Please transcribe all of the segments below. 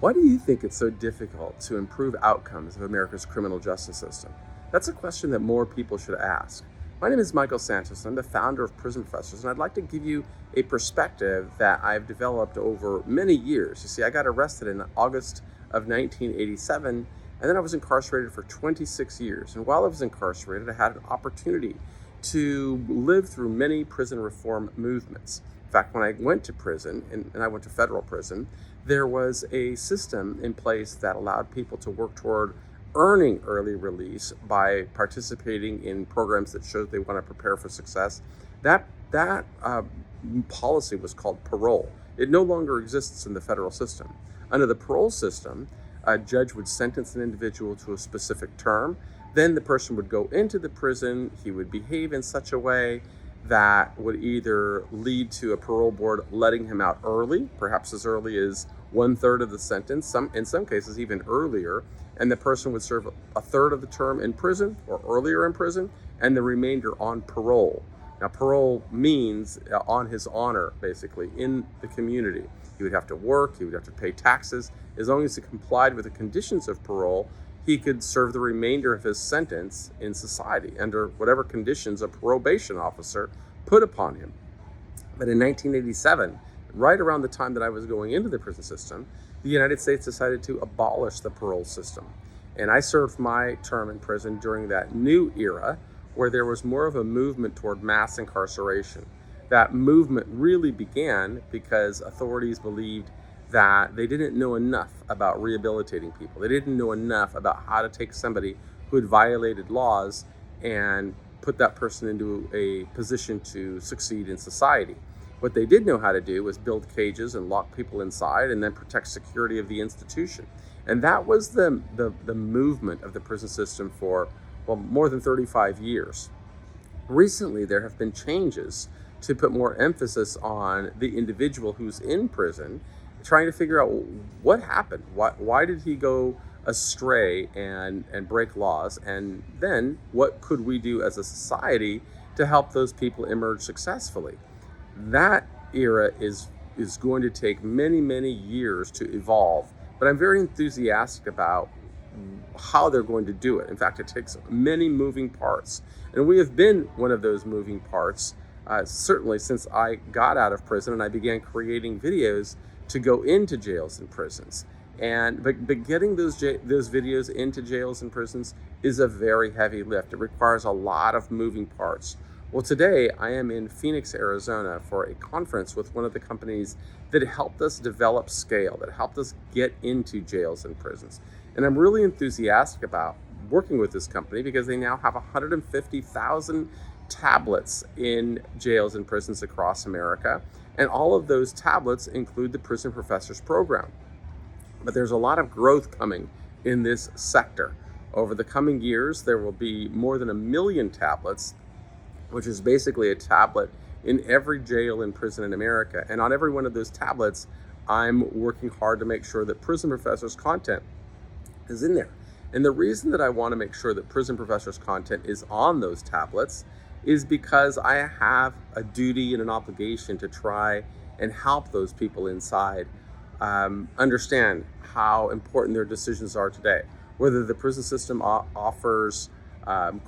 Why do you think it's so difficult to improve outcomes of America's criminal justice system? That's a question that more people should ask. My name is Michael Santos. I'm the founder of Prison Professors, and I'd like to give you a perspective that I've developed over many years. You see, I got arrested in August of 1987, and then I was incarcerated for 26 years. And while I was incarcerated, I had an opportunity to live through many prison reform movements. In fact, when I went to prison, and I went to federal prison, there was a system in place that allowed people to work toward earning early release by participating in programs that showed they want to prepare for success. That policy was called parole. It no longer exists in the federal system. Under the parole system, a judge would sentence an individual to a specific term. Then the person would go into the prison. He would behave in such a way that would either lead to a parole board letting him out early, perhaps as early as 1/3 of the sentence, in some cases even earlier, and the person would serve a third of the term in prison or earlier in prison, and the remainder on parole. Now, parole means on his honor, basically, in the community. He would have to work, he would have to pay taxes. As long as he complied with the conditions of parole, he could serve the remainder of his sentence in society under whatever conditions a probation officer put upon him. But in 1987, right around the time that I was going into the prison system, the United States decided to abolish the parole system. And I served my term in prison during that new era where there was more of a movement toward mass incarceration. That movement really began because authorities believed that they didn't know enough about rehabilitating people. They didn't know enough about how to take somebody who had violated laws and put that person into a position to succeed in society. What they did know how to do was build cages and lock people inside and then protect security of the institution. And that was the movement of the prison system for, well, more than 35 years. Recently, there have been changes to put more emphasis on the individual who's in prison, trying to figure out what happened. Why did he go astray and break laws? And then what could we do as a society to help those people emerge successfully? That era is going to take many, many years to evolve, but I'm very enthusiastic about how they're going to do it. In fact, it takes many moving parts, and we have been one of those moving parts, certainly since I got out of prison and I began creating videos to go into jails and prisons. But getting those videos into jails and prisons is a very heavy lift. It requires a lot of moving parts. Well, today I am in Phoenix, Arizona for a conference with one of the companies that helped us develop scale, that helped us get into jails and prisons. And I'm really enthusiastic about working with this company because they now have 150,000 tablets in jails and prisons across America. And all of those tablets include the Prison Professors program. But there's a lot of growth coming in this sector. Over the coming years, there will be more than 1 million tablets, which is basically a tablet in every jail and prison in America. And on every one of those tablets, I'm working hard to make sure that Prison Professors content is in there. And the reason that I want to make sure that Prison Professors content is on those tablets is because I have a duty and an obligation to try and help those people inside understand how important their decisions are today. Whether the prison system offers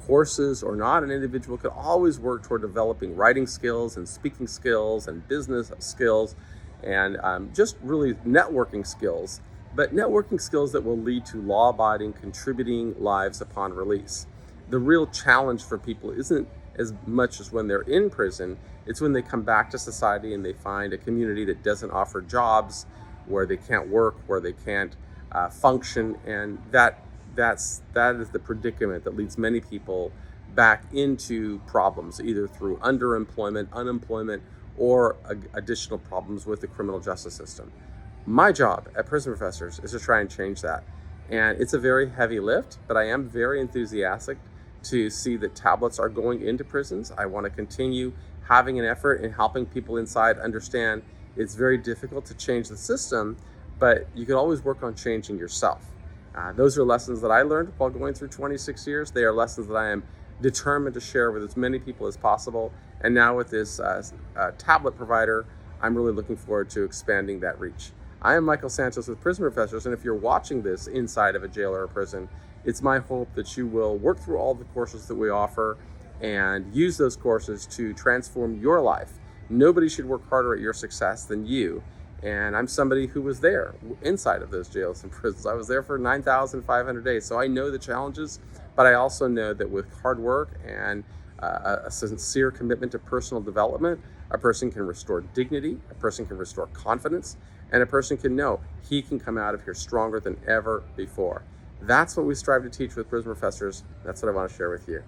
courses or not, an individual could always work toward developing writing skills and speaking skills and business skills and just really networking skills, but networking skills that will lead to law-abiding, contributing lives upon release. The real challenge for people isn't as much as when they're in prison, it's when they come back to society and they find a community that doesn't offer jobs, where they can't work, where they can't function, and that is the predicament that leads many people back into problems, either through underemployment, unemployment, or additional problems with the criminal justice system. My job at Prison Professors is to try and change that. And it's a very heavy lift, but I am very enthusiastic to see that tablets are going into prisons. I want to continue having an effort in helping people inside understand it's very difficult to change the system, but you can always work on changing yourself. Those are lessons that I learned while going through 26 years. They are lessons that I am determined to share with as many people as possible. And now with this tablet provider, I'm really looking forward to expanding that reach. I am Michael Santos with Prison Professors, and if you're watching this inside of a jail or a prison, it's my hope that you will work through all the courses that we offer and use those courses to transform your life. Nobody should work harder at your success than you. And I'm somebody who was there inside of those jails and prisons. I was there for 9,500 days. So I know the challenges, but I also know that with hard work and a sincere commitment to personal development, a person can restore dignity, a person can restore confidence, and a person can know he can come out of here stronger than ever before. That's what we strive to teach with Prison Professors. That's what I want to share with you.